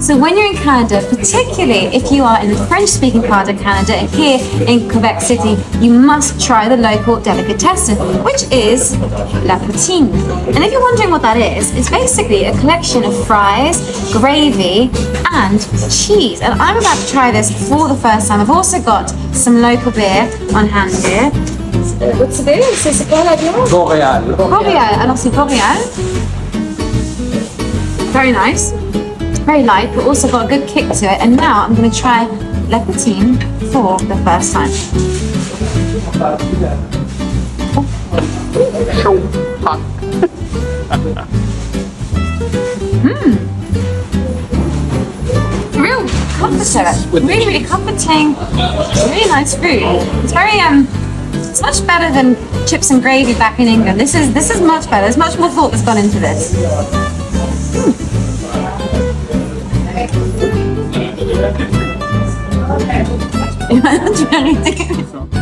So when you're in Canada, particularly if you are in the French-speaking part of Canada, and here in Quebec City, you must try the local delicatessen, which is la poutine. And if you're wondering what that is, it's basically a collection of fries, gravy, and cheese. And I'm about to try this for the first time. I've also got some local beer on hand here. What's the beer? C'est quoi la bière? Boréal. Boréal. Alors c'est Boréal. Very nice. Very light, but also got a good kick to it. And now I'm going to try la poutine for the first time. Real comforter. Really, really comforting. It's really nice food. It's very it's much better than chips and gravy back in England. This is much better. There's much more thought that's gone into this. I'm trying to think.